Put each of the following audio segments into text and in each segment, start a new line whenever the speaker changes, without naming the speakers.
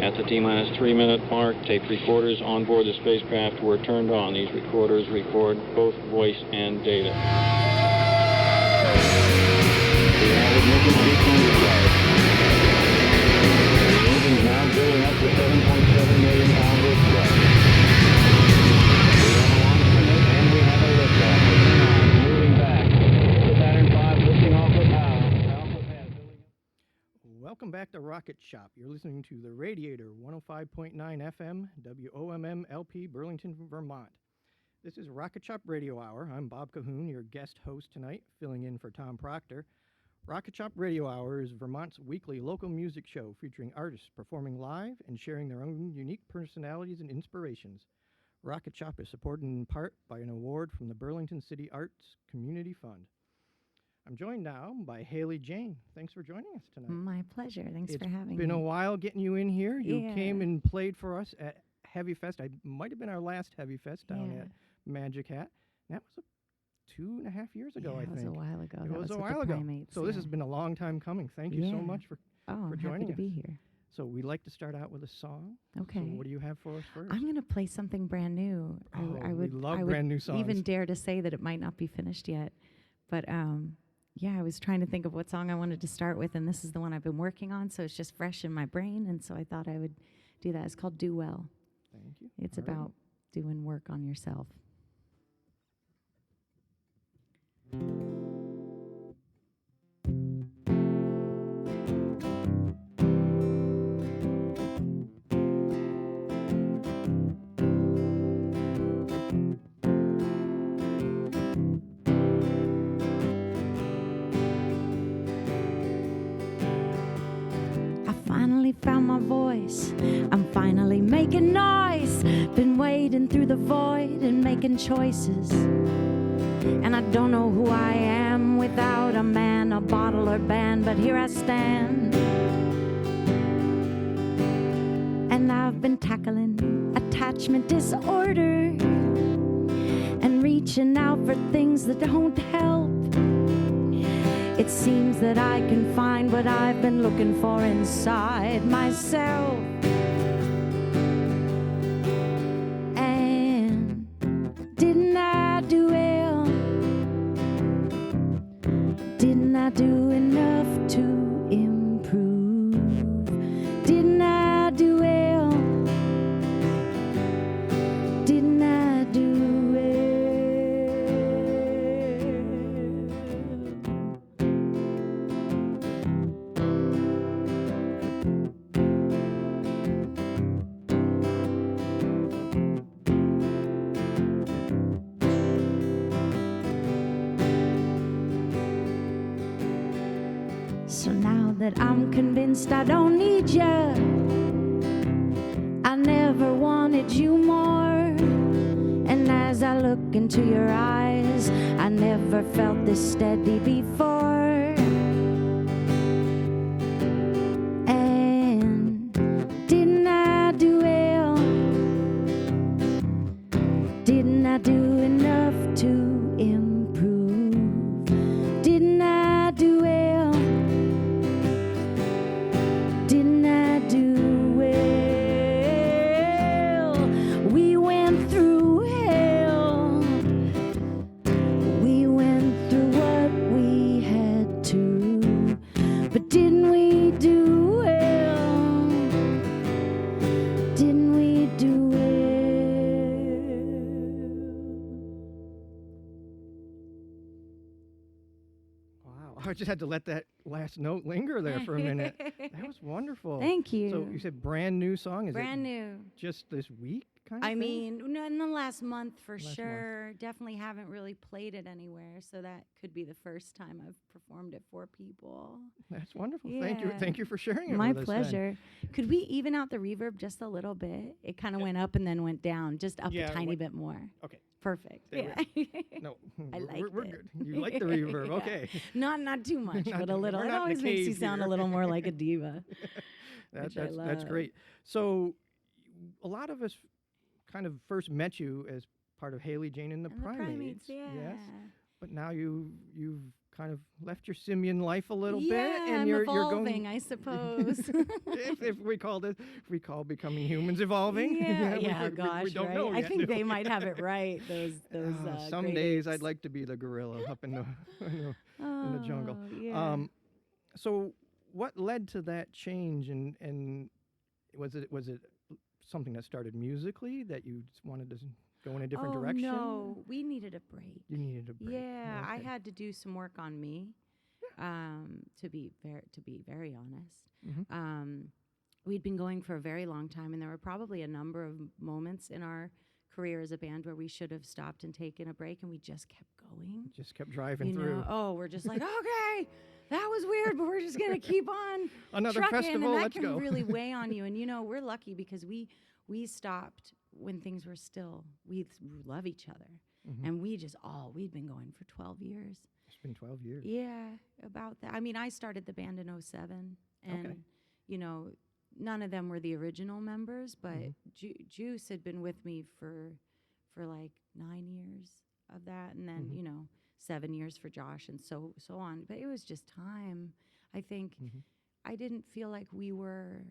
At the T-minus 3-minute mark, tape recorders on board the spacecraft were turned on. These recorders record both voice and data. The added mission sequence starts. The engine's now building up to 7.7 million pounds of thrust. We have a launch commit and we have a liftoff. Moving back. The Saturn V lifting off with power. Alpha pad building up.
Welcome back to Rocket Shop. You're listening to The Radiator, 105.9 FM, WOMM LP, Burlington, Vermont. This is Rocket Shop Radio Hour. I'm Bob Cahoon, your guest host tonight, filling in for Tom Proctor. Rocket Shop Radio Hour is Vermont's weekly local music show featuring artists performing live and sharing their own unique personalities and inspirations. Rocket Shop is supported in part by an award from the Burlington City Arts Community Fund. I'm joined now by Hayley Jane. Thanks for joining us tonight.
My pleasure. Thanks for having me.
It's been a while getting you in here. You
Yeah.
came and played for us at Heavy Fest. I might have been our last Heavy Fest down
Yeah.
at Magic Hat. That was 2.5 years ago, I
It was
think.
a while ago.
It
That
was a
with
while
the
ago.
primates,
So this has been a long time coming. Thank you so
Yeah.
much for
I'm
joining
happy to be
us.
here.
So we like to start out with a song.
Okay.
So what do you have for us first?
I'm going to play something brand new.
We love brand new songs.
even dare to say that it might not be finished yet. But yeah, I was trying to think of what song I wanted to start with, and this is the one I've been working on, so it's just fresh in my brain, and so I thought I would do that. It's called Do Well.
Thank you.
It's
All right.
about doing work on yourself. I finally found my voice. I'm finally making noise. Been wading through the void and making choices. And I don't know who I am without a man, a bottle, or band, but here I stand. And I've been tackling attachment disorder and reaching out for things that don't help. It seems that I can find what I've been looking for inside myself. And didn't I do well? Didn't I do enough to improve? Didn't I do well? Didn't I do well? So now that I'm convinced I don't need you, I never wanted you more. And as I look into your eyes, I never felt this steady before. And didn't I do well? Didn't I do enough to improve? Didn't I do well? Didn't I do well? We went through hell. We went through what we had to. But didn't we do well? Didn't we do well?
Wow. I just had to let that last note linger there for a minute. That was wonderful.
Thank you.
So you said brand new song? Is
Brand
it
new.
just this week kind of
I
thing?
mean, no, in the last month for
Last month.
sure. Definitely haven't really played it anywhere, so that could be the first time I've performed it for people.
That's wonderful. Thank you.
Yeah.
Thank you for sharing it
My
with us then.
pleasure. Could we even out the reverb just a little bit? It kind of went up and then went down, just up
Yeah,
a tiny
what-
bit more.
Okay.
Perfect.
There
Yeah.
No,
I
we're,
liked
we're
it.
good. You like the reverb.
Yeah.
Okay.
Not too much,
Not
but
too-
a little.
we're
It
not in a
always makes you
cave
sound
here.
a little more like a diva. which I
That's great. So a lot of us kind of first met you as part of Hayley Jane and the
And
Primates.
yeah.
Yes. But now you've kind of left your simian life a little bit, and
I'm
you're
evolving,
going.
I suppose.
if we call becoming humans evolving.
Gosh,
we don't
right?
know
I
yet,
think
do
they
we?
might have it right. Those
Some
great
days
apes.
I'd like to be the gorilla up in the jungle.
Oh, yeah.
So what led to that change, and was it something that started musically that you just wanted to go in a different direction?
No, we needed a break.
You needed a break.
Yeah, I
Okay.
had to do some work on me. To be very honest.
Mhm.
We'd been going for a very long time, and there were probably a number of moments in our career as a band where we should have stopped and taken a break, and we just kept going.
Just kept driving through.
We're just like, okay, that was weird, but we're just gonna keep on
Another
trucking,
festival,
and that
let's
can
go.
really weigh on you. And we're lucky because we stopped when things were still. We love each other,
Mhm.
and we'd been going for 12 years.
It's been 12 years.
Yeah, about that. I mean, I started the band in 07, and
Okay.
none of them were the original members, but
Mhm.
Juice had been with me for like 9 years of that, and then
Mhm.
7 years for Josh, and so on. But it was just time. I think
Mhm.
I didn't feel like we were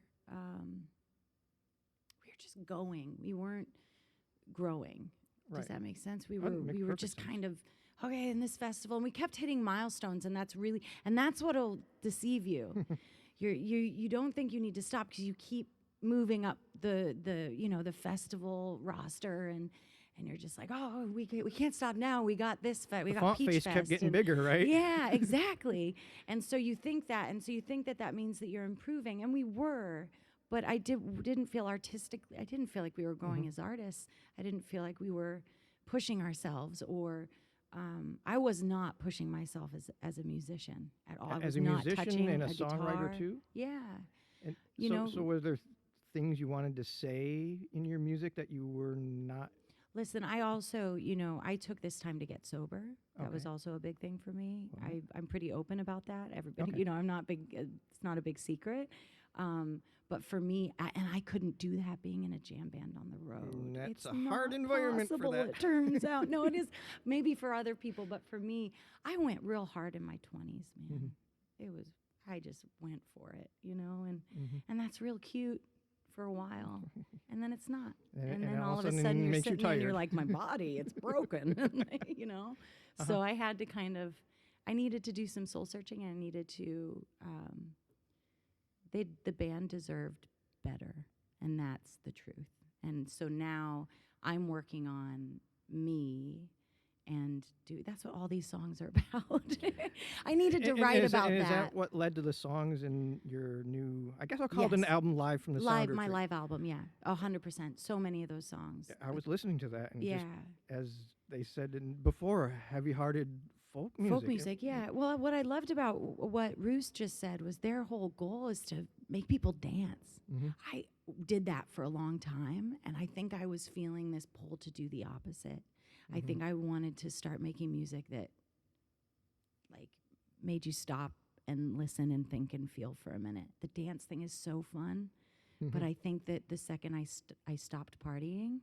just going. We weren't growing.
Right.
Does that make sense?
That makes
We were
perfect
just
sense.
kind of okay in this festival, and we kept hitting milestones, and that's what'll deceive you. You don't think you need to stop because you keep moving up the festival roster, and you're just like, oh, we can't stop now. We got this we
The
got
font
Peach
face
Fest
kept getting
and-
bigger, right?
Yeah, exactly. And so you think that means that you're improving, and we were. But I didn't feel artistic. I didn't feel like we were growing as artists. I didn't feel like we were pushing ourselves, or I was not pushing myself as a musician at all. I
As
was
a
not
musician
touching
and a
guitar.
songwriter too?
Yeah.
And
You know-
so were there things you wanted to say in your music that you were not?
Listen, I also, I took this time to get sober. That was
Okay.
also a big thing for me.
Wow.
I'm pretty open about that. Everybody,
Okay.
I'm not big. It's not a big secret. But for me, I couldn't do that being in a jam band on the road.
That's
It's
a hard
not
environment for
possible,
that.
It turns out. No, it is maybe for other people, but for me, I went real hard in my 20s, man. I just went for it, and that's real cute for a while, and then it's not, and then all of a sudden you're
makes you
sitting there and you're
tired.
like, my body, it's broken, So I had to I needed to do some soul searching, and I needed to. The band deserved better, and that's the truth. And so now I'm working on me, and that's what all these songs are about. I needed to write about
Is
that.
that what led to the songs in your new? I guess I'll call it an
Yes.
album, Live from the Sound
My
Retreat.
live album, yeah, 100%. So many of those songs.
I was listening to that, and
Yeah.
just as they said before, heavy-hearted folk music.
Folk music, yeah. Well, what I loved about what Roos just said was their whole goal is to make people dance.
Mhm.
I did that for a long time, and I think I was feeling this pull to do the opposite. I think I wanted to start making music that, like, made you stop and listen and think and feel for a minute. The dance thing is so fun, but I think that the second I stopped partying,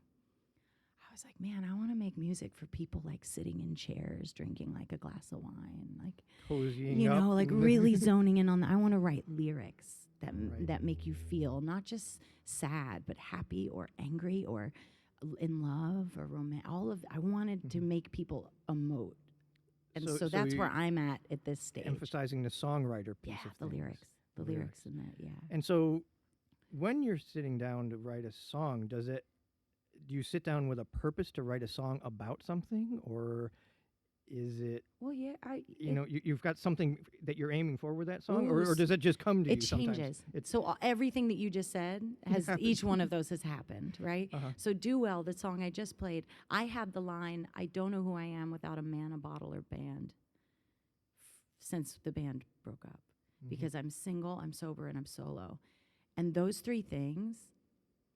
I was like, man, I want to make music for people like sitting in chairs, drinking like a glass of wine, like
Cozying up.
like really zoning in on that. I want to write lyrics that
Right.
that make you feel not just sad, but happy or angry or in love or romantic. I wanted to make people emote, and so that's where I'm at this stage.
emphasizing the songwriter piece
Yeah,
of
the
things.
lyrics in that. Yeah.
And so, when you're sitting down to write a song, do you sit down with a purpose to write a song about something, or is it,
Well, yeah.
you've got something that you're aiming for with that song,
Ooh,
or does it just come to
It
you sometimes?
changes.
It's
So everything that you just said has each one of those has happened, right?
Uh-huh.
So Do Well, the song I just played, I had the line, I don't know who I am without a man, a bottle, or band since the band broke up. Because I'm single, I'm sober, and I'm solo. And those three things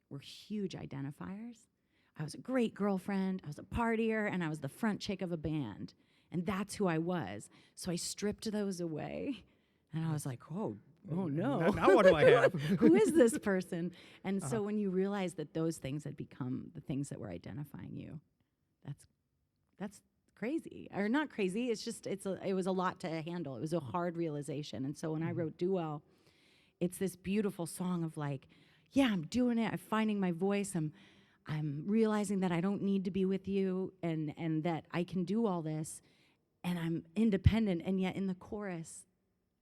were huge identifiers. I was a great girlfriend, I was a partier, and I was the front chick of a band. And that's who I was. So I stripped those away, and I was like, oh no.
now what do I have?
Who is this person? And so when you realize that those things had become the things that were identifying you, that's crazy, or not crazy. It's just it was a lot to handle. It was a hard realization. And so when I wrote Do Well, it's this beautiful song of like, yeah, I'm doing it. I'm finding my voice. I'm realizing that I don't need to be with you, and that I can do all this, and I'm independent. And yet in the chorus,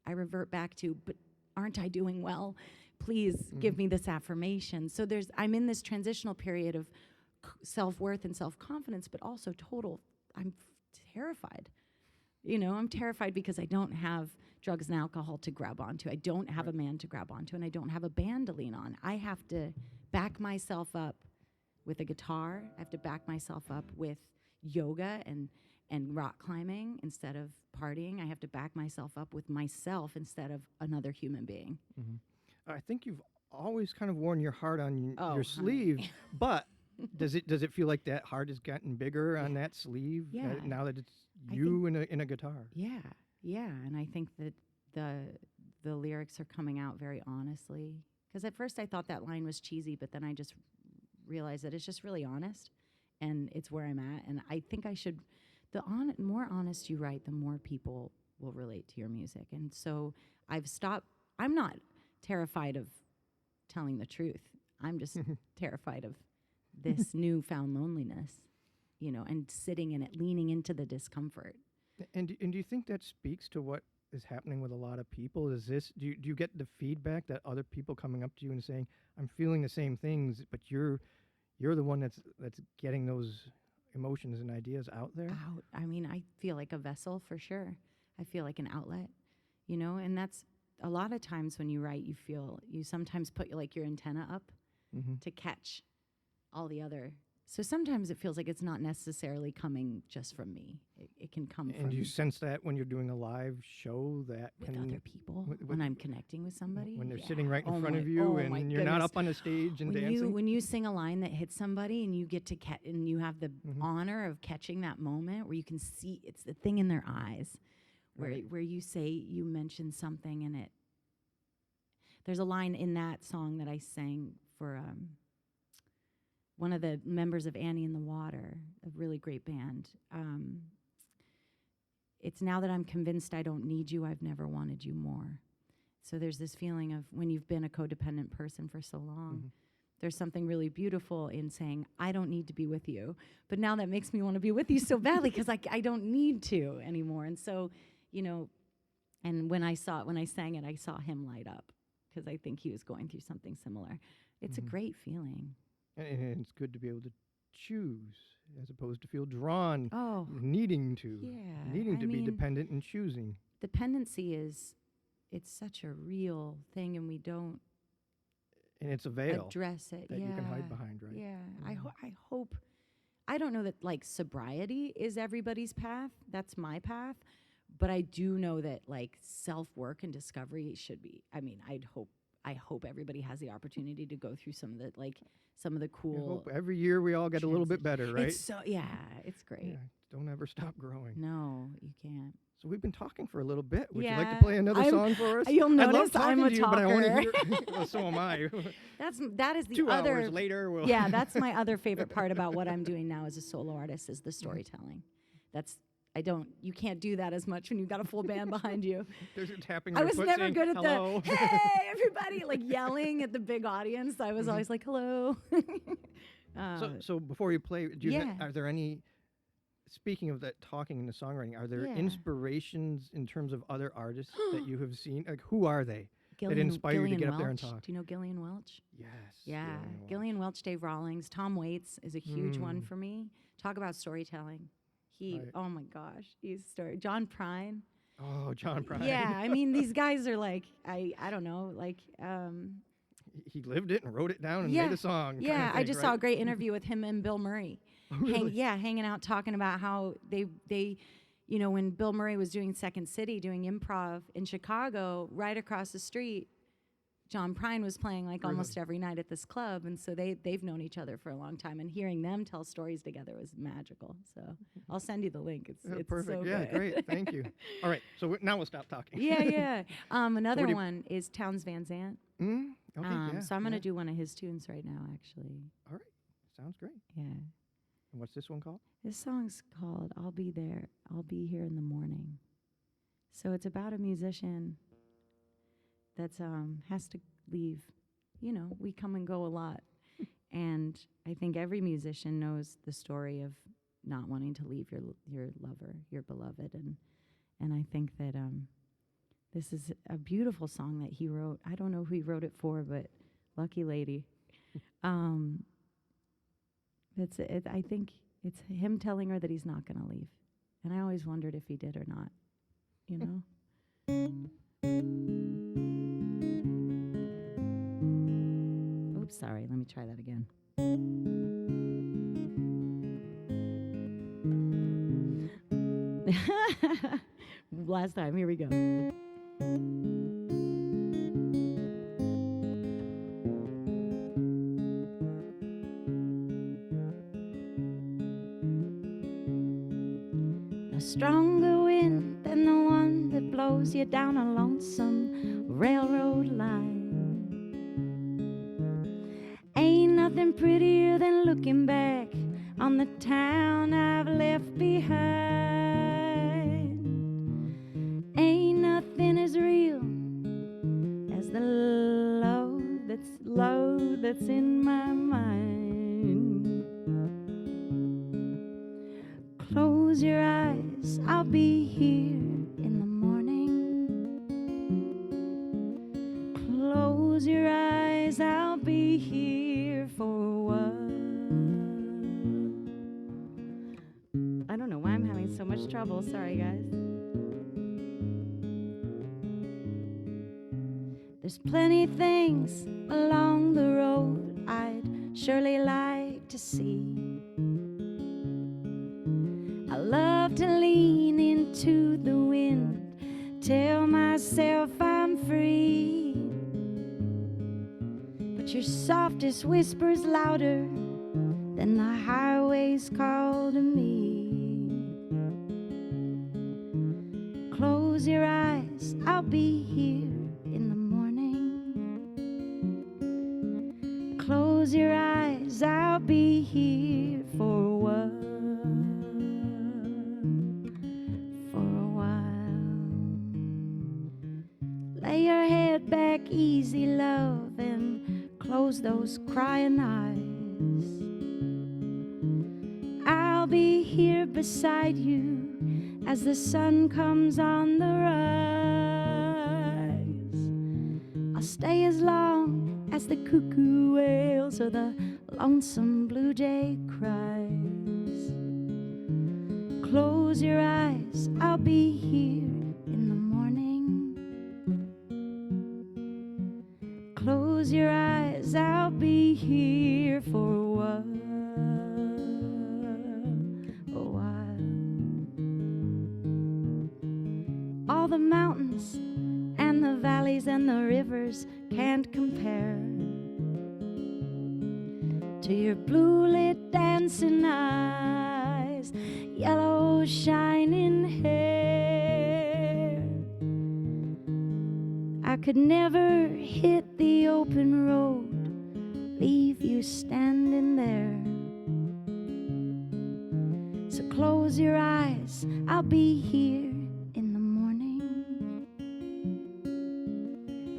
I revert back to, but aren't I doing well? Please give me this affirmation. So I'm in this transitional period of self-worth and self-confidence, but also I'm terrified. I'm terrified because I don't have drugs and alcohol to grab onto. I don't have a man to grab onto, and I don't have a band to lean on. I have to back myself up with a guitar. I have to back myself up with yoga and rock climbing instead of partying. I have to back myself up with myself instead of another human being.
I think you've always kind of worn your heart on
Oh,
your
honey.
sleeve, but does it feel like that heart has gotten bigger on that sleeve
Yeah.
now that it's
I
you in a guitar?
Yeah, and I think that the lyrics are coming out very honestly. Because at first I thought that line was cheesy, but then I just realized that it's just really honest, and it's where I'm at. And I think I should, more honest you write, the more people will relate to your music. And so I'm not terrified of telling the truth. I'm just terrified of this newfound loneliness, and sitting in it, leaning into the discomfort.
And do you think that speaks to what is happening with a lot of people? Do you get the feedback that other people coming up to you and saying, I'm feeling the same things, but you're the one that's getting those emotions and ideas out there?
I mean, I feel like a vessel for sure. I feel like an outlet, and that's a lot of times when you write, you sometimes put your antenna up to catch all the other. So sometimes it feels like it's not necessarily coming just from me. It can come from.
And you sense that when you're doing a live show that
with other people,
with
when I'm connecting with somebody.
when they're
Yeah.
sitting right in
Oh
front
my-
of you
oh
and
my
you're not
goodness.
up on a stage and
when
dancing.
when you sing a line that hits somebody and you get to and you have the honor of catching that moment where you can see it's the thing in their eyes,
Right.
where you mention something in it. There's a line in that song that I sang for one of the members of Annie in the Water, a really great band. It's now that I'm convinced I don't need you, I've never wanted you more. So there's this feeling of when you've been a codependent person for so long, there's something really beautiful in saying, I don't need to be with you. But now that makes me want to be with you so badly because I don't need to anymore. And so, and when I sang it, I saw him light up because I think he was going through something similar. It's a great feeling.
And it's good to be able to choose as opposed to feel drawn,
Oh,
needing to
yeah.
be dependent and choosing.
Dependency it's such a real thing, and we don't
And it's a veil
address it.
that you can hide behind, right?
Yeah. I hope. I don't know that sobriety is everybody's path. That's my path. But I do know that self-work and discovery should be. I mean, I hope everybody has the opportunity to go through some of the
I
cool.
hope every year we all get a little bit better, right?
It's great.
Yeah, don't ever stop growing.
No, you can't.
So we've been talking for a little bit. Would you like
Yeah,
to play another song for us?
you'll
I love
notice
talking
I'm a
to you, but I want to hear.
talker.
Well, so am I.
That is the
2
other.
hours later, we'll.
Yeah, that's my other favorite part about what I'm doing now as a solo artist is the storytelling. You can't do that as much when you've got a full band behind you.
There's a tapping.
I
your
was
foot
never
saying,
good at
hello.
the, hey, everybody, yelling at the big audience. I was always like, hello.
So before you play,
Yeah.
are there any? Speaking of that, talking and the songwriting, are there
Yeah.
inspirations in terms of other artists that you have seen? Like, who are they that
Gillian-
inspire you to
Gillian
get up there and
Welch.
talk?
Do you know Gillian Welch?
Yes.
Yeah.
Welch.
Gillian Welch, Dave Rawlings, Tom Waits is a huge one for me. Talk about storytelling.
Right.
Oh my gosh, he's John Prine.
Oh, John Prine.
Yeah, I mean, these guys are I don't know,
He lived it and wrote it down and
yeah,
made a song.
yeah.
kind of
I
thing,
just
right?
saw a great interview with him and Bill Murray.
Really?
Hanging out, talking about how they, when Bill Murray was doing Second City, doing improv in Chicago, right across the street, John Prine was playing almost every night at this club, and so they've known each other for a long time, and hearing them tell stories together was magical. So I'll send you the link. It's
Perfect.
so
Yeah,
good.
great. Thank you. All right. So now we'll stop talking.
Yeah. Another
do you-
one is Townes Van Zandt.
Okay. Yeah,
So I'm going to
yeah.
do one of his tunes right now, actually.
All right. Sounds great.
Yeah.
And what's this one called?
This song's called I'll Be There, I'll Be Here in the Morning. So it's about a musician that's has to leave. You know, we come and go a lot. And I think every musician knows the story of not wanting to leave your lover, your beloved. And I think that this is a beautiful song that he wrote. I don't know who he wrote it for, but lucky lady. I think it's him telling her that he's not going to leave. And I always wondered if he did or not, you know? Oops, sorry. Let me try that again. Last time. Here we go. A stronger wind than the one that blows you down a lonesome railroad line. Ain't nothing prettier than looking back on the town I've left behind. Ain't nothing as real as the love that's in my mind. Close your eyes, I'll be here in the morning. Close your eyes, I'll be here for a while. I don't know why I'm having so much trouble. Sorry, guys. There's plenty things along the road I'd surely like to see. I love to lean into the wind, tell myself I'm free. But your softest whisper's louder than the highway's call to me. Close your eyes, I'll be here in the morning. Close your eyes, I'll be here for a while. For a while. Lay your head back easy, love, and close those crying eyes. I'll be here beside you as the sun comes on the rise. I'll stay as long as the cuckoo wails or the lonesome blue jay cries. Close your eyes, I'll be here in the morning. Close your eyes, I'll be here for a while. A while. All the mountains and the valleys and the rivers can't compare to your blue-lit dancing eyes, yellow shining hair. I could never hit the open road, leave you standing there. So close your eyes, I'll be here in the morning.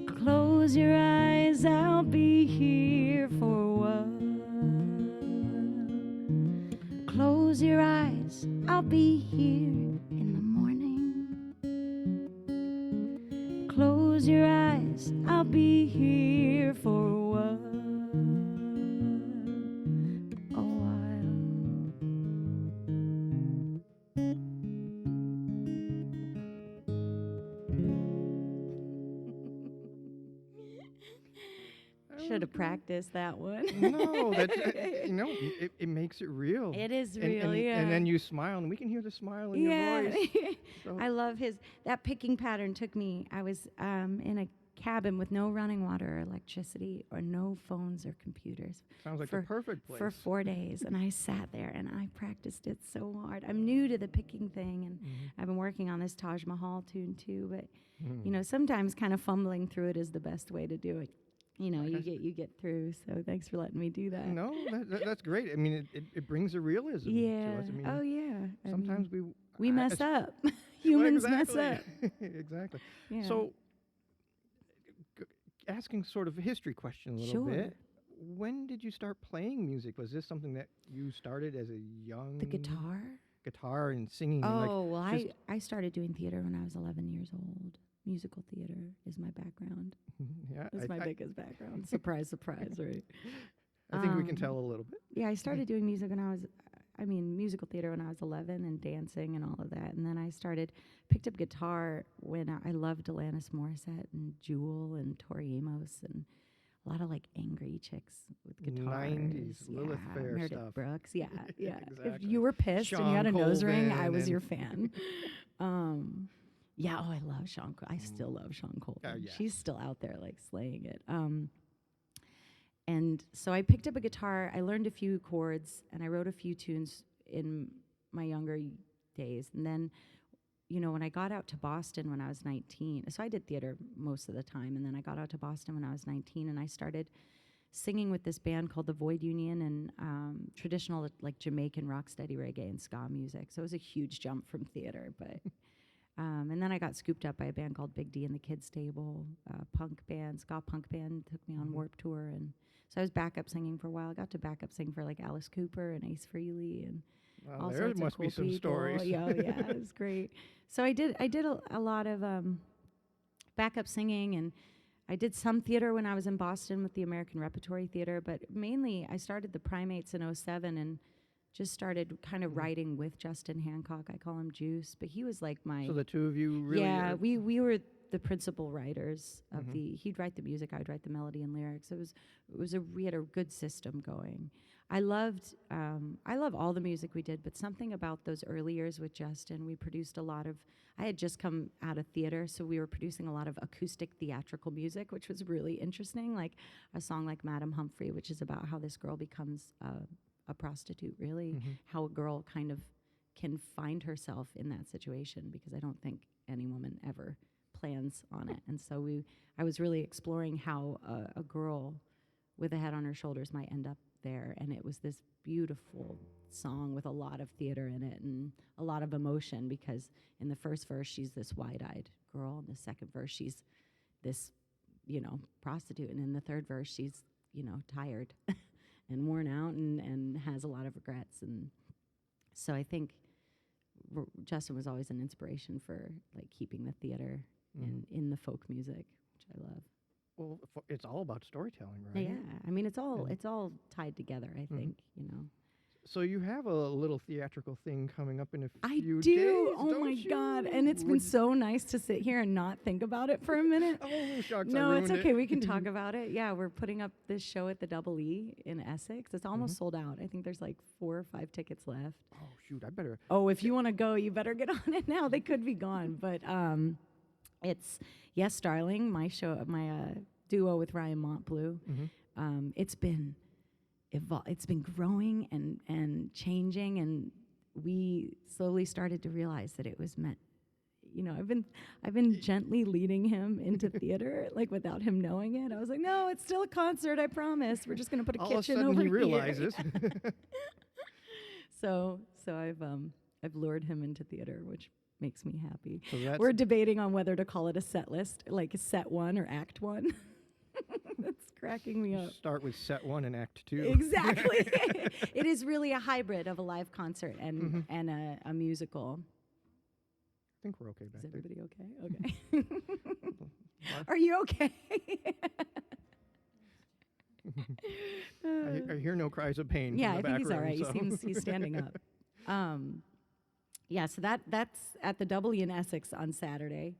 Close your eyes, I'll be here for a while. Close your eyes, I'll be here in the morning. Close your eyes, I'll be here for a while. A while. Should have practiced that one.
No, that's it makes it real.
It is
And-
real,
and,
yeah.
And then you smile, and we can hear the smile in
Yeah.
your voice. So-
I love that picking pattern took me, I was in a cabin with no running water or electricity or no phones or computers
Sounds like
for-
the perfect place.
for 4 days. And I sat there and I practiced it so hard. I'm new to the picking thing, and I've been working on this Taj Mahal tune too, but you know, sometimes kind of fumbling through it is the best way to do it. you know,
I guess-
you get through. So thanks for letting me do that.
No, that's great. I mean, it brings a realism
Yeah.
to us. I mean,
Oh yeah. I
sometimes
mean,
we
we mess up. Humans mess up.
Exactly.
Yeah.
So, asking sort of a history question a little
Sure.
bit. When did you start playing music? Was this something that you started as a young
The guitar.
guitar and singing? and
Oh well,
just-
I started doing theater when I was 11 years old. Musical theater is my background.
yeah,
That's my biggest background. Surprise, surprise, right?
I think we can
Um,
tell a little bit.
Yeah, I started doing music when musical theater when I was 11 and dancing and all of that. And then I picked up guitar when I loved Alanis Morissette and Jewel and Tori Amos and a lot of like angry chicks with guitars.
90s Lilith
yeah,
Fair
Meredith
stuff.
Brooks. Yeah, yeah. If
Exactly.
you were pissed and you had a
Sean
nose ring, I
Colvin
was
and-
your fan. Yeah, oh, I love Sean. I still love Sean Colvin.
yes.
She's still out there like slaying it. And so I picked up a guitar. I learned a few chords, and I wrote a few tunes in my younger days. And then, you know, when I got out to Boston when I was 19, so I did theater most of the time, and then I got out to Boston when I was 19, and I started singing with this band called the Void Union and traditional like Jamaican rocksteady reggae and ska music. So it was a huge jump from theater, but and then I got scooped up by a band called Big D and the Kids Table, punk band, ska punk band, took me on Warped Tour, and so I was backup singing for a while. I got to backup sing for like Alice Cooper and Ace Frehley and
Well,
all
there
sorts
must
of cool
be some
people.
stories.
Yeah, oh, yeah, it was great. So I did a lot of backup singing, and I did some theater when I was in Boston with the American Repertory Theater, but mainly I started the Primates in '07 and just started kind of writing with Justin Hancock. I call him Juice, but he was like my
So the two of you really.
yeah.
are-
We were the principal writers of he'd write the music, I'd write the melody and lyrics. We had a good system going. I love all the music we did, but something about those early years with Justin, we produced a lot of, I had just come out of theater, so we were producing a lot of acoustic theatrical music, which was really interesting, like a song like Madam Humphrey, which is about how this girl becomes a prostitute, really, how a girl kind of can find herself in that situation, because I don't think any woman ever plans on it. And so I was really exploring how a girl with a head on her shoulders might end up there, and it was this beautiful song with a lot of theater in it and a lot of emotion, because in the first verse she's this wide-eyed girl, in the second verse she's this, you know, prostitute, and in the third verse she's, you know, tired and worn out and has a lot of regrets. And so I think Justin was always an inspiration for like keeping the theater in the folk music, which I love.
Well, it's all about storytelling, right?
Yeah, I mean, it's all
And-
tied together, I think, you know.
So you have a little theatrical thing coming up in a
I
few
do.
days.
Oh
don't
my
you?
God. And it's been so nice to sit here and not think about it for a minute.
Oh, shucks, I
No, it's
ruined
okay.
it.
We can talk about it. Yeah, we're putting up this show at the Double E in Essex. It's almost sold out. I think there's like 4 or 5 tickets left.
Oh, shoot, I better.
Oh, if you want to go, you better get on it now. They could be gone. But it's Yes, Darling, my show, my duo with Ryan Montbleu. It's been growing and changing, and we slowly started to realize that it was meant. You know, I've been gently leading him into theater, like without him knowing it. I was like, no, it's still a concert, I promise. We're just gonna put a
All of a
kitchen
sudden
over
he
here."
realizes.
So I've lured him into theater, which makes me happy.
So that's-
We're debating on whether to call it a set list, like a set 1 or act 1. That's cracking me up.
Start with set 1 and act 2.
Exactly. It is really a hybrid of a live concert and a musical.
I think we're okay back
Is
there.
everybody okay? Okay. Are you okay?
I hear no cries of pain.
Yeah,
from
I
the
think
back
he's all
room,
right.
so.
He seems he's standing up. Yeah, so that's at the Double E in Essex on Saturday.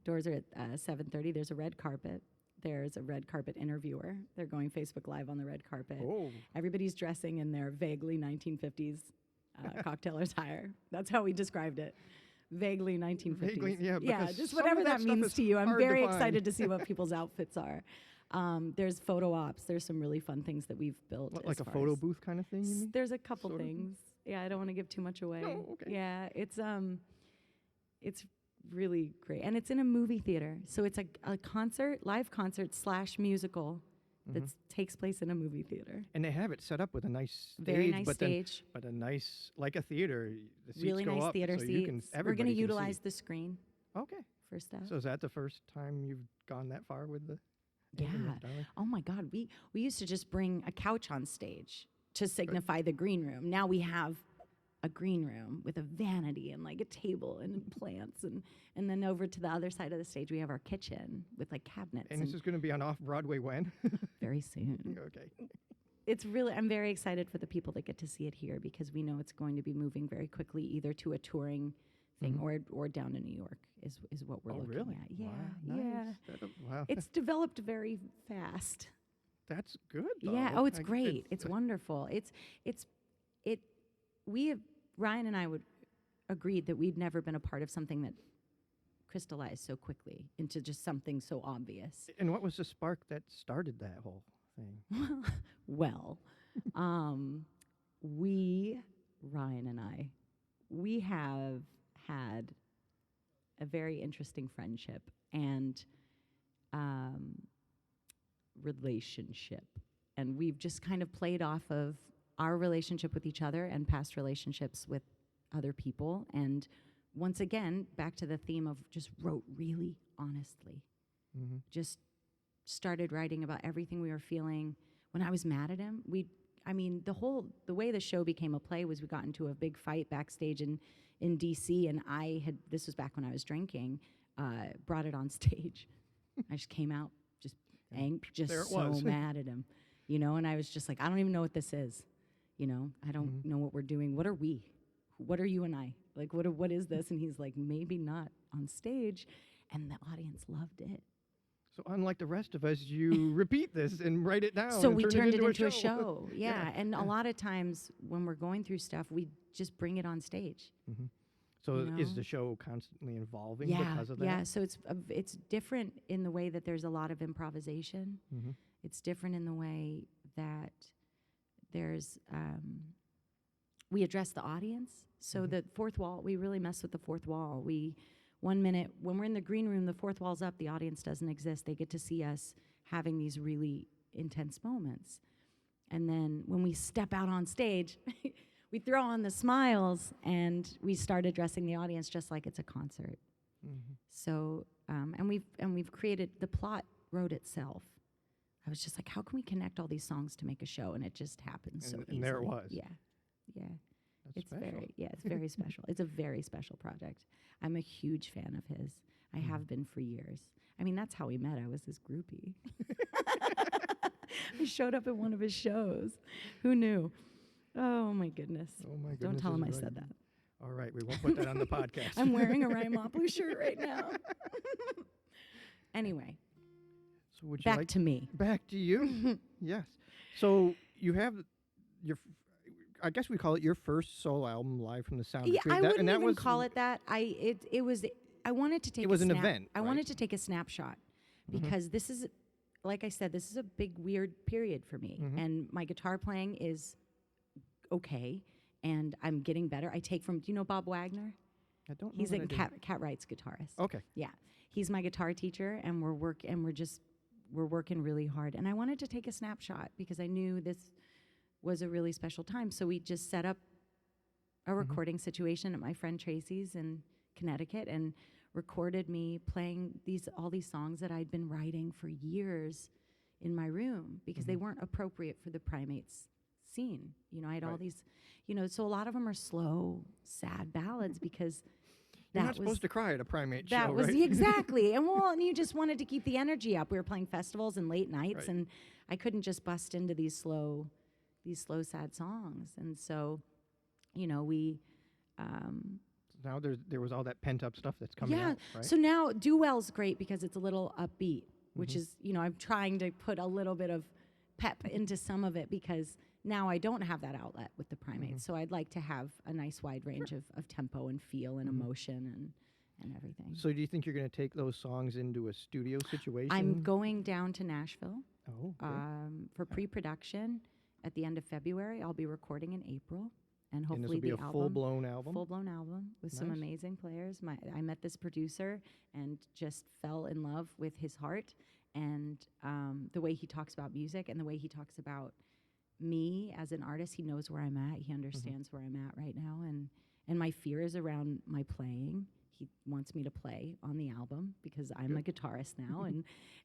Doors are at 7:30. There's a red carpet. There's a red carpet interviewer. They're going Facebook Live on the red carpet.
Oh.
Everybody's dressing in their vaguely 1950s cocktail attire. That's how we described it. Vaguely 1950s.
Vaguely, yeah, because
just
some of
whatever
that
that
stuff
means
is
to you. I'm
hard to
very
find.
excited to see what people's outfits are. There's photo ops. There's some really fun things that we've built.
What,
as
like a
far
photo
as-
booth kind of thing, you mean?
There's a couple
Sort of?
things. Yeah, I don't want to give too much away.
No, okay.
Yeah, it's really great, and it's in a movie theater, so it's a concert, live concert / musical that takes place in a movie theater.
And they have it set up with a nice stage.
Very nice stage.
But a nice, like a theater. The seats
Really
go
nice
up
theater
so
seats.
you can,
We're
everybody
going to
can
utilize
see.
the screen
Okay.
for stuff.
So is that the first time you've gone that far with the...
Yeah. Oh my God. We used to just bring a couch on stage to signify the green room. Now we have a green room with a vanity and like a table and plants, and then over to the other side of the stage we have our kitchen with like cabinets.
And this is going to be on Off-Broadway when?
Very soon.
Okay.
It's really, I'm very excited for the people that get to see it here because we know it's going to be moving very quickly either to a touring thing or down to New York is what we're looking
really?
at. Yeah,
Wow,
yeah.
nice. Wow.
It's developed very fast.
That's good, though.
Yeah. Oh, it's great. It's wonderful. Ryan and I would agreed that we'd never been a part of something that crystallized so quickly into just something so obvious.
And what was the spark that started that whole thing?
Well, Ryan and I, we have had a very interesting friendship and relationship. And we've just kind of played off of our relationship with each other and past relationships with other people. And once again, back to the theme of just wrote really honestly. Just started writing about everything we were feeling. When I was mad at him, the way the show became a play was we got into a big fight backstage in DC, and this was back when I was drinking, brought it on stage. I just came out so mad at him, and I was just like, I don't even know what this is. I don't know what we're doing. What are we? What are you and I? Like, what is this? And he's like, maybe not on stage. And the audience loved it.
So unlike the rest of us, you repeat this and write it down.
So
and
we
turn
turned
it into
a show. Yeah. And a lot of times when we're going through stuff, we just bring it on stage.
So is the show constantly evolving because of that?
Yeah. So it's different in the way that there's a lot of improvisation. It's different in the way that there's we address the audience. So the fourth wall, we really mess with the fourth wall. 1 minute, when we're in the green room, the fourth wall's up, the audience doesn't exist. They get to see us having these really intense moments. And then when we step out on stage, we throw on the smiles and we start addressing the audience just like it's a concert. So, and we've created, the plot wrote itself. I was just like, how can we connect all these songs to make a show? And it just happened so easily.
And there it was.
Yeah.
That's
It's
special.
it's very special. It's a very special project. I'm a huge fan of his. I have been for years. I mean, that's how we met. I was his groupie. I showed up at one of his shows. Who knew? Oh my goodness.
Oh my goodness.
Don't tell him I
right.
said that.
All right, we won't put that on the podcast.
I'm wearing a Ryan Mopley shirt right now. Anyway,
So would you
back
like
to me.
Back to you. Yes. So you have I guess we call it your first solo album, Live from the Sound
Yeah,
of Truth.
I
That-
wouldn't
and that
even
was
call it that. I wanted to take
It was
a
an
snap.
event,
I
right?
wanted to take a snapshot because this is, like I said, this is a big weird period for me. And my guitar playing is okay, and I'm getting better. I take from, do you know Bob Wagner?
I don't know.
He's
that
a
I do.
Cat Wright's guitarist.
Okay.
Yeah, he's my guitar teacher, and we're working really hard. And I wanted to take a snapshot because I knew this was a really special time. So we just set up a recording situation at my friend Tracy's in Connecticut and recorded me playing all these songs that I'd been writing for years in my room because they weren't appropriate for the Primates scene. I had all these, so a lot of them are slow, sad ballads because
You're not supposed to cry at a Primate show,
that was
right?
exactly. And you just wanted to keep the energy up. We were playing festivals and late nights, and I couldn't just bust into these slow, sad songs. And so, we.
Now there was all that pent up stuff that's coming out, right?
So now Do Well's great because it's a little upbeat, which is, I'm trying to put a little bit of pep into some of it because now I don't have that outlet with the Primates. So I'd like to have a nice wide range of tempo and feel and emotion and everything.
So do you think you're going to take those songs into a studio situation?
I'm going down to Nashville for
Okay.
pre-production at the end of February. I'll be recording in April. And
And
hopefully
this will be
the
a full-blown album?
Full-blown album with some
Nice.
amazing players. I met this producer and just fell in love with his heart and the way he talks about music and the way he talks about me as an artist. He knows where I'm at. He understands where I'm at right now, and my fear is around my playing. He wants me to play on the album because I'm a guitarist now,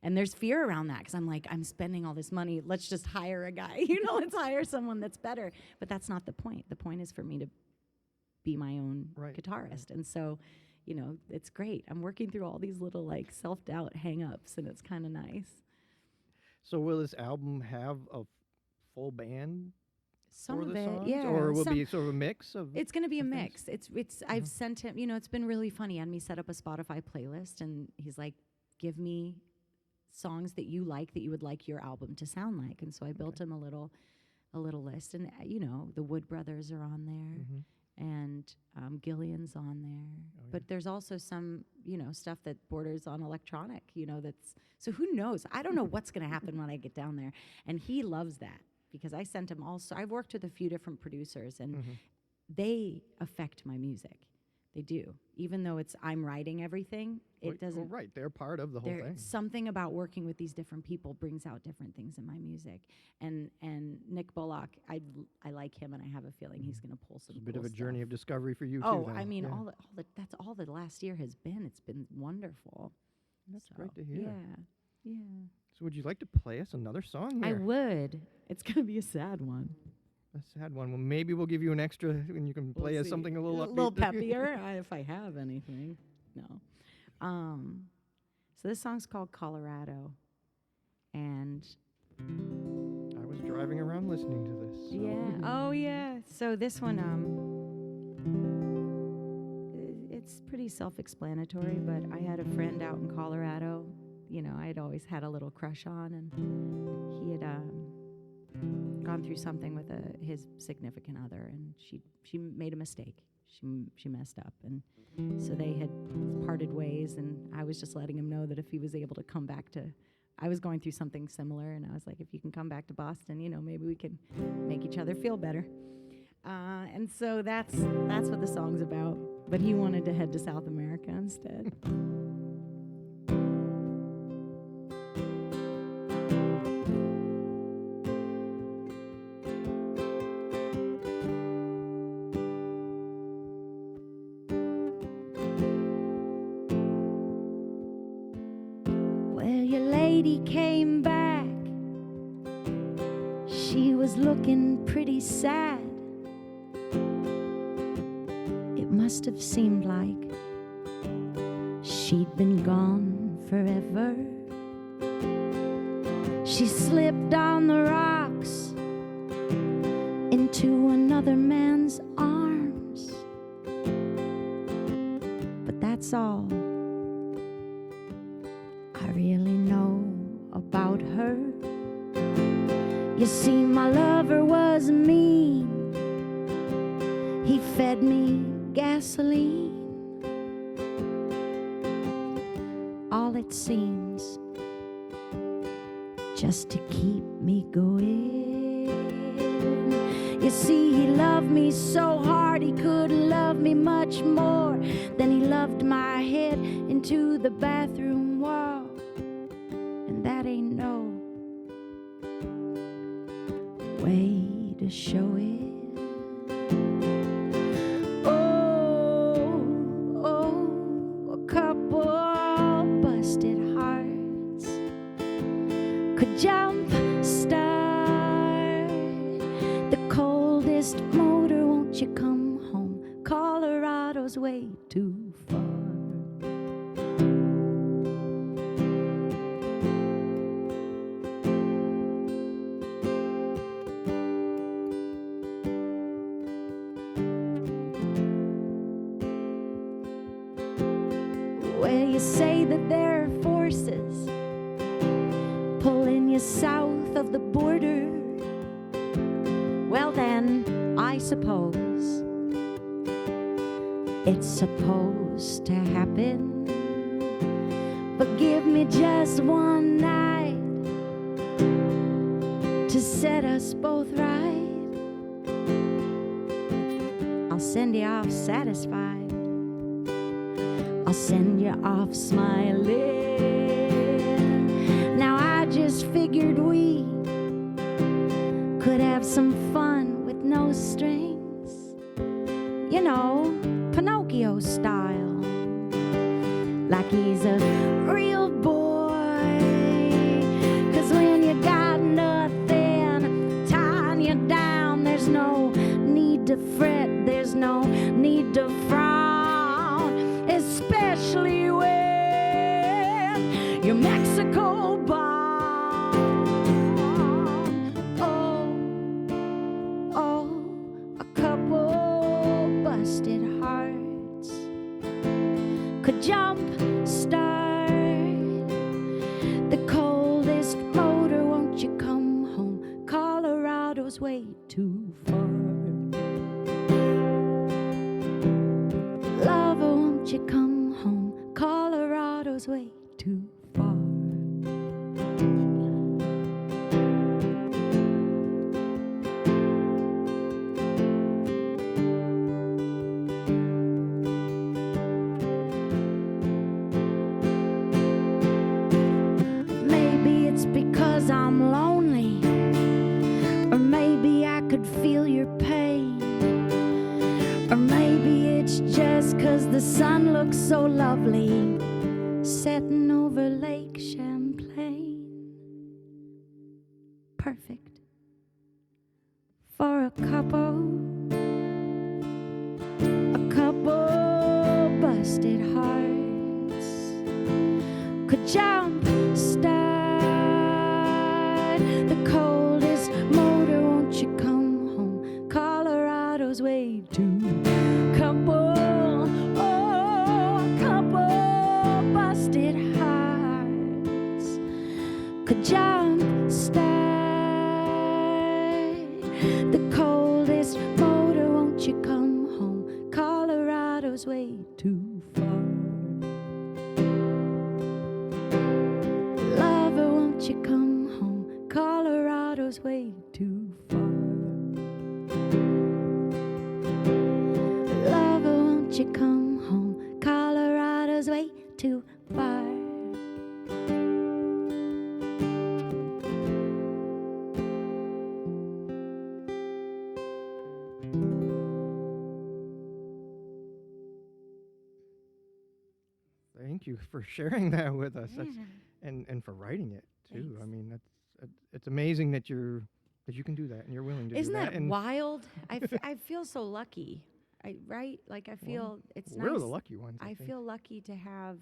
and there's fear around that because I'm like, I'm spending all this money. Let's just hire a guy, let's hire someone that's better. But that's not the point. The point is for me to be my own guitarist. And so, it's great. I'm working through all these little like self-doubt hang-ups, and it's kind of nice.
So will this album have a full band?
Some of
the
it,
songs,
yeah.
Or will be sort of a mix of?
It's going to be a
of
mix. It's. I've sent him. It's been really funny. He had me set up a Spotify playlist, and he's like, "Give me songs that you like that you would like your album to sound like." And so I built him a little list, and the Wood Brothers are on there, and Gillian's on there. But there's also some stuff that borders on electronic. That's so who knows? I don't know what's going to happen when I get down there, and he loves that. Because I sent him also, I've worked with a few different producers, and they affect my music. They do. Even though I'm writing everything, it doesn't.
Well, right, they're part of the whole thing.
Something about working with these different people brings out different things in my music. And Nick Bullock, I like him, and I have a feeling he's going to pull some.
It's a bit
cool
of a journey
stuff.
of discovery for you too.
Oh,
then.
I mean, that's all the last year has been. It's been wonderful.
That's great to hear.
Yeah.
So would you like to play us another song
I
here?
would. It's going to be a sad one.
A sad one. Well, maybe we'll give you an extra, and you can play us something a little upbeat.
Peppier, if I have anything. No. So this song's called Colorado, and
I was driving around listening to this. So.
Yeah. Oh, yeah. So this one, it's pretty self-explanatory. But I had a friend out in Colorado. I'd always had a little crush on, and he had gone through something with his significant other, and she made a mistake. She messed up, and so they had parted ways, and I was just letting him know that if he was able to come back to, I was going through something similar, and I was like, if you can come back to Boston, maybe we can make each other feel better. And so that's what the song's about. But he wanted to head to South America instead. Came back, she was looking pretty sad. It must have seemed like she'd been gone forever. She slipped on the rocks into another man's arms, but that's all I really know about her. You see, my lover was mean. He fed me gasoline. All it seems, just to keep me going. You see, he loved me so hard, he couldn't love me much more than he loved my head into the bathroom wall. And that ain't no way to show it. Oh, a couple busted hearts could jump start the coldest motor. Won't you come home? Colorado's way too far. Well, you say that there are forces pulling you south of the border. Well then, I suppose it's supposed to happen. But give me just one night to set us both right. I'll send you off satisfied. I'll send you off smiling. Now just figured we could have some fun with no strings. You know, Pinocchio style. Like he's a real boy. 'Cause when you got nothing tying you down, there's no need to fret, there's no need to frown. Especially when you're Mexico bound. Oh, a couple busted hearts could jump start the coldest motor. Won't you come home? Colorado's way too far. Lover, won't you come home? Colorado's way too far. Maybe it's because I'm lonely, or maybe I could feel your pain, or maybe it's just 'cause the sun looks so lovely setting over Lake Champlain. Perfect for a couple busted hearts could jump start the coldest motor. Won't you come home? Colorado's way too. Couple busted hearts could jump start the coldest motor. Won't you come home? Colorado's way too far. Lover, won't you come home? Colorado's way too far. Lover, won't you come home? Colorado's way too far.
Thank you for sharing that with us.
Yeah.
And for writing it too.
Thanks.
I mean, it's amazing that you can do that and you're willing to
Isn't
do that.
that
And
wild? I feel so lucky. Right? Like I feel it's
we're
nice.
the lucky ones.
I
think.
feel lucky to have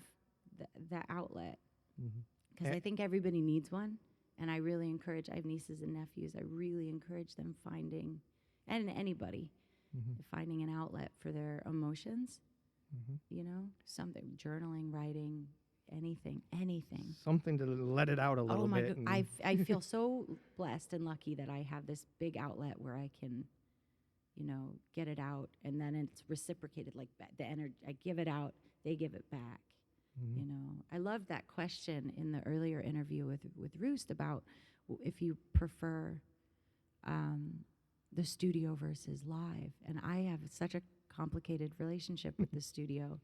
the outlet,
Mhm.
because I think everybody needs one. And I really encourage, I have nieces and nephews, I really encourage them finding, and anybody,
Mhm.
finding an outlet for their emotions,
Mhm.
you know, something, journaling, writing, anything.
Something to let it out a little
Oh my
bit.
God, I feel so blessed and lucky that I have this big outlet where I can, get it out, and then it's reciprocated, like the energy, I give it out, they give it back.
Mhm.
I loved that question in the earlier interview with Roost about if you prefer the studio versus live. And I have such a complicated relationship with the studio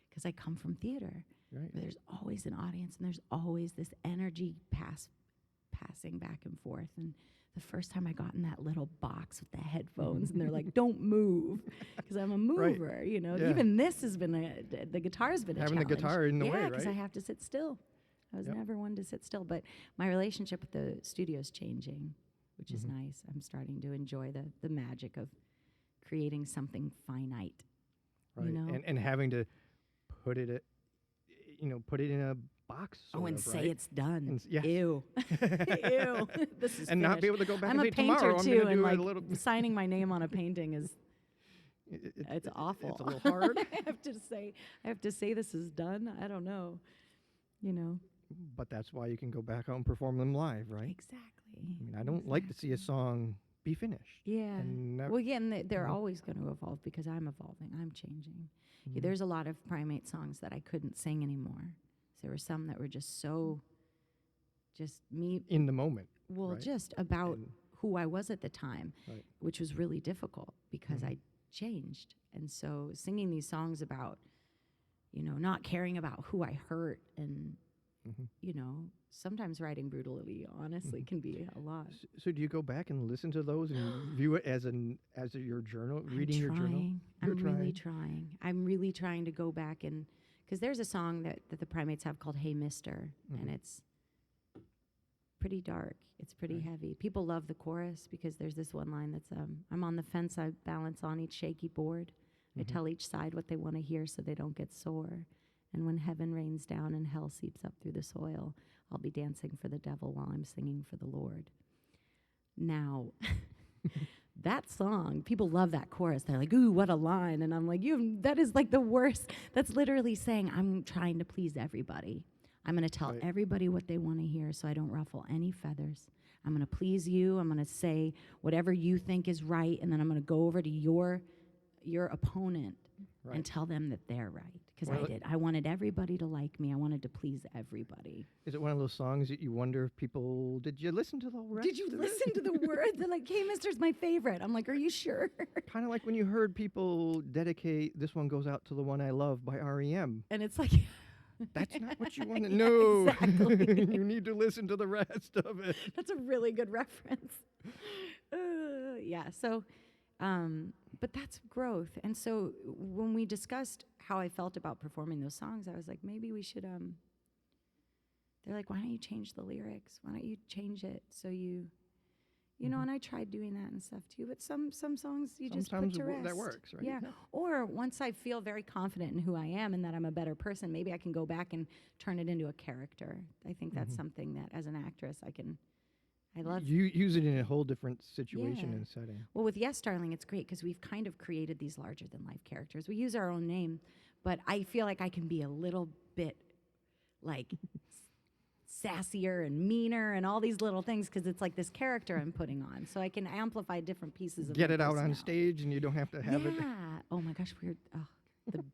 because I come from theater,
Right.
where there's always an audience and there's always this energy passing back and forth. And the first time I got in that little box with the headphones and they're like, don't move, because I'm a
Right.
mover,
Yeah.
Even this has been the guitar's been
Having
a
the
challenge.
guitar in the way,
Yeah, because I
right?
have to sit still. I was
Yep.
never one to sit still, but my relationship with the studio's changing, which is
Mhm.
nice. I'm starting to enjoy the magic of creating something finite.
Right.
know?
And having to put it, put it in a box. Sort
and
of,
say
right?
it's done.
And yes.
Ew. Ew. This is
And not be
finished.
able to go back
I'm
and
a
say
painter
tomorrow I'm
too,
going to
and
do
like
a little.
signing my name on a painting is it's awful.
It's a little hard.
I have to say this is done. I don't know.
But that's why you can go back out and perform them live, right?
Exactly.
I mean, I don't like to see a song be finished.
Yeah.
And nev-
Well, yeah, and they're
Mhm.
always going to evolve because I'm evolving. I'm changing. Yeah,
Mhm.
there's a lot of Primate songs that I couldn't sing anymore. There were some that were just so, just me.
in the moment.
Well,
right?
just about
And-
who I was at the time,
Right.
which was really difficult because
Mhm.
I changed. And so singing these songs about, not caring about who I hurt and, you know, sometimes writing brutally, honestly, can be a lot.
So do you go back and listen to those and view it as your journal, reading your journal?
I'm really trying. I'm really trying to go back and, because there's a song that the Primates have called Hey Mister, and it's pretty dark. It's pretty heavy. People love the chorus because there's this one line that's, I'm on the fence, I balance on each shaky board. I tell each side what they want to hear so they don't get sore. And when heaven rains down and hell seeps up through the soil, I'll be dancing for the devil while I'm singing for the Lord. Now, that song, people love that chorus. They're like, ooh, what a line. And I'm like, that is like the worst. That's literally saying I'm trying to please everybody. I'm going to tell everybody what they want to hear so I don't ruffle any feathers. I'm going to please you. I'm going to say whatever you think is right, and then I'm going to go over to your opponent and tell them that they're right. Because I wanted everybody to like me. I wanted to please everybody.
Is it one of those songs that you wonder if people, did you listen to the rest?
Did you listen to the words? They're like, Hey Mister's my favorite. I'm like, are you sure?
Kind of like when you heard people dedicate, this one goes out to the one I love by REM.
And it's like...
That's not what you want to know.
Exactly.
You need to listen to the rest of it.
That's a really good reference. Yeah, so, but that's growth. And so when we discussed how I felt about performing those songs, I was like, maybe we should, they're like, why don't you change the lyrics? Why don't you change it so you know, and I tried doing that and stuff too, but some songs you just put to rest.
That works, right?
Yeah. Or once I feel very confident in who I am and that I'm a better person, maybe I can go back and turn it into a character. I think that's something that as an actress I love.
You use it in a whole different situation and setting.
Well, with Yes, Darling, it's great because we've kind of created these larger than life characters. We use our own name, but I feel like I can be a little bit like sassier and meaner and all these little things because it's like this character I'm putting on. So I can amplify different pieces of
Get
my
it out on
personality.
stage and you don't have to have it.
Yeah. Oh my gosh,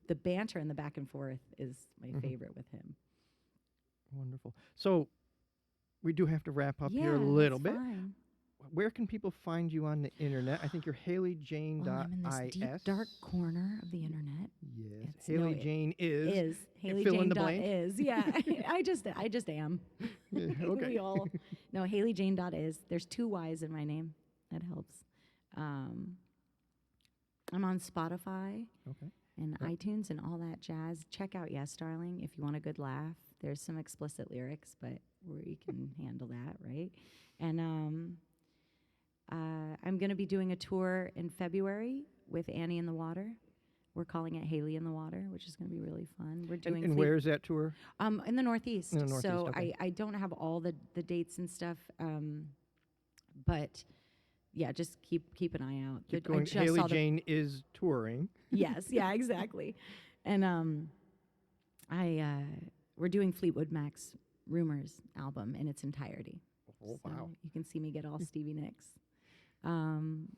the banter and the back and forth is my favorite with him.
Wonderful. So we do have to wrap up here a
Yeah,
little
that's
bit.
fine.
Where can people find you on the internet? I think you're HayleyJane.is.
Well, I'm in this deep, dark corner of the internet.
Yes.
It's
Haley Jane is.
Haley
in the blank.
Is. Yeah, I just am.
Yeah, okay.
We all. No, HayleyJane.is. There's 2 Y's in my name. That helps. I'm on Spotify and iTunes and all that jazz. Check out Yes, Darling, if you want a good laugh. There's some explicit lyrics, but we can handle that, right? And I'm going to be doing a tour in February with Annie in the Water. We're calling it Hayley in the Water, which is going to be really fun. We're doing
and where is that tour?
in the Northeast.
In the Northeast,
so
okay.
I don't have all the dates and stuff, but yeah, just keep an eye out.
Keep going. Haley Jane is touring.
Yes, yeah, exactly. And we're doing Fleetwood Mac's Rumors album in its entirety.
Oh,
so
wow.
You can see me get all Stevie Nicks.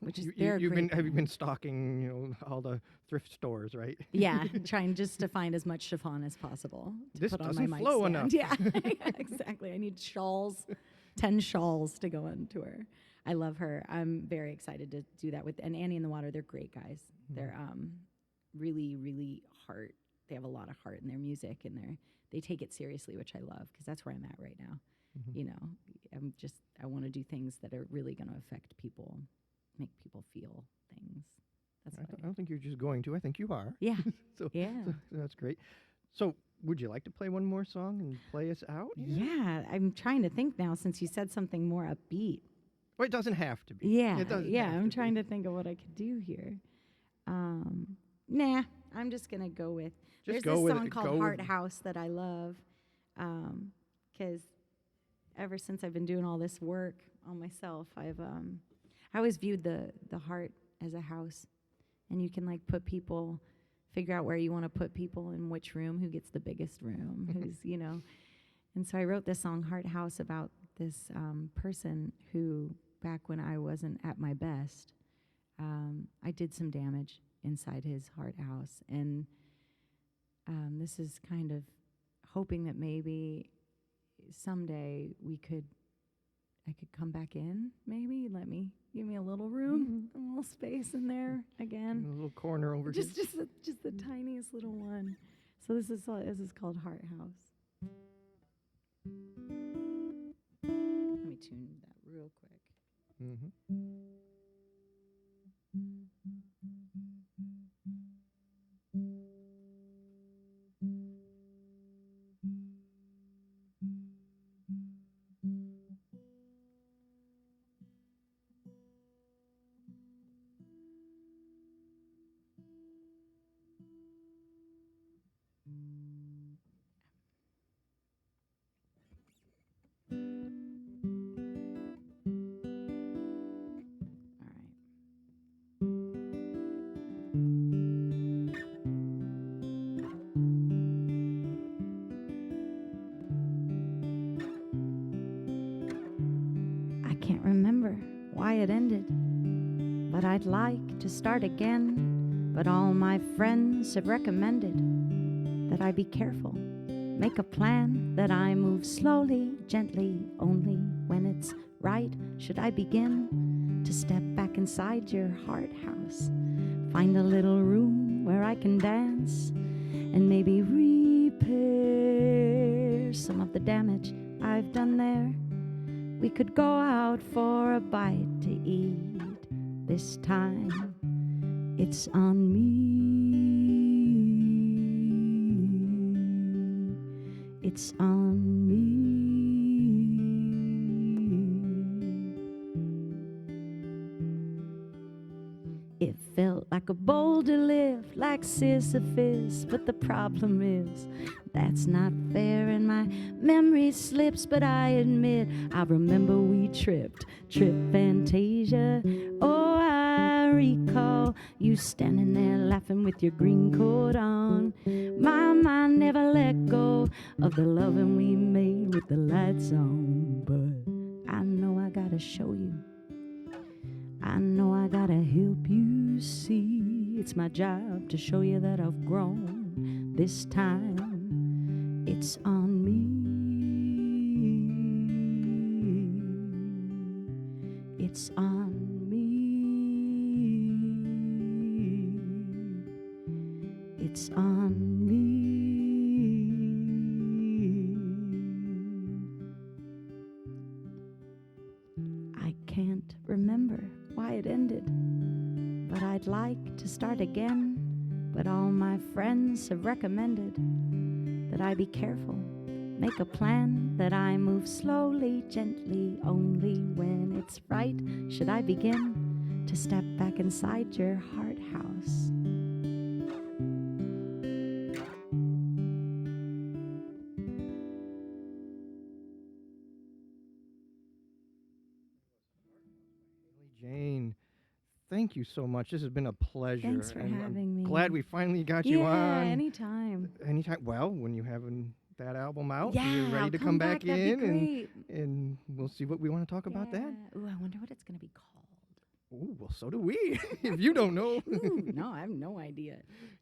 Which is
have you been stalking all the thrift stores, right?
Yeah, trying just to find as much chiffon as possible to
this
put on
doesn't
my mic
flow
stand.
enough.
Yeah, exactly. I need shawls, 10 shawls to go on tour. I love her. I'm very excited to do that with and Annie in the Water. They're great guys. They're really, really heart. They have a lot of heart in their music, and they take it seriously, which I love because that's where I'm at right now. You know, I want to do things that are really going to affect people, make people feel things. That's
I don't think you're just going to. I think you are.
Yeah.
so
Yeah.
That's great. So would you like to play one more song and play us out?
Yeah, I'm trying to think now since you said something more upbeat.
Well, it doesn't have to be.
Yeah,
It doesn't
yeah.
have
I'm
to
trying
be.
to think of what I could do here. Nah, I'm just gonna go with. There's
go
this
with
song
it.
called
Go with
Heart
it.
House that I love, because ever since I've been doing all this work on myself, I always viewed the heart as a house, and you can like figure out where you want to put people in which room, who gets the biggest room, who's And so I wrote this song Heart House about this person who, back when I wasn't at my best, I did some damage inside his heart house, and this is kind of hoping that maybe someday I could come back in, maybe give me a little room, a little space in there again.
A little corner over here.
Just the tiniest little one. So this is called Heart House. Let me tune that real quick.
Mm-hmm.
All right. I can't remember why it ended, but I'd like to start again. But all my friends have recommended that I be careful, make a plan, that I move slowly, gently, only when it's right. Should I begin to step back inside your heart house, find a little room where I can dance and maybe repair some of the damage I've done there? We could go out for a bite to eat. This time it's on me. It's on me. It felt like a boulder lift, like Sisyphus, but the problem is that's not fair, and my memory slips. But I admit I remember we tripped, trip Fantasia. Oh, I recall you standing there laughing with your green coat on. My mind never let go of the loving we made with the lights on. But I know I gotta show you, I know I gotta help you see. It's my job to show you that I've grown. This time it's on me. It's on me. It's on me. I can't remember why it ended, but I'd like to start again. But all my friends have recommended that I be careful, make a plan, that I move slowly, gently, only when it's right. Should I begin to step back inside your heart house?
Jane, thank you so much. This has been a pleasure.
Thanks for
and
having
I'm
me.
glad we finally got you on.
Yeah, anytime.
Anytime. Well, when you're having that album out,
Yeah,
you're ready
I'll
to
come
come back
back. That'd
in,
be great.
and we'll see what we want to talk about then.
Ooh, I wonder what it's going to be called.
Ooh, well, so do we. If you don't know,
Ooh, no, I have no idea.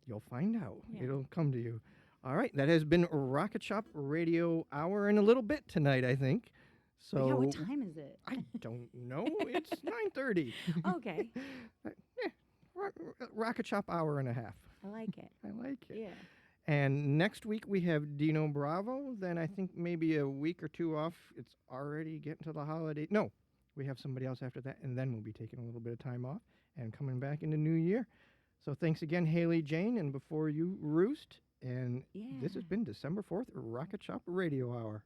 you'll find out.
Yeah.
It'll come to you. All right, that has been Rocket Shop Radio Hour in a little bit tonight, I think. So
Yeah, what time is it?
I don't know. It's 9:30.
Okay,
Rocket Shop Hour and a half.
I like it.
I like it.
Yeah.
And next week we have Dino Bravo. Then I think maybe a week or two off. It's already getting to the holiday. No, we have somebody else after that, and then we'll be taking a little bit of time off and coming back in the new year. So thanks again, Hayley Jane, and before you roost. And this has been December 4th, Rocket Shop Radio Hour.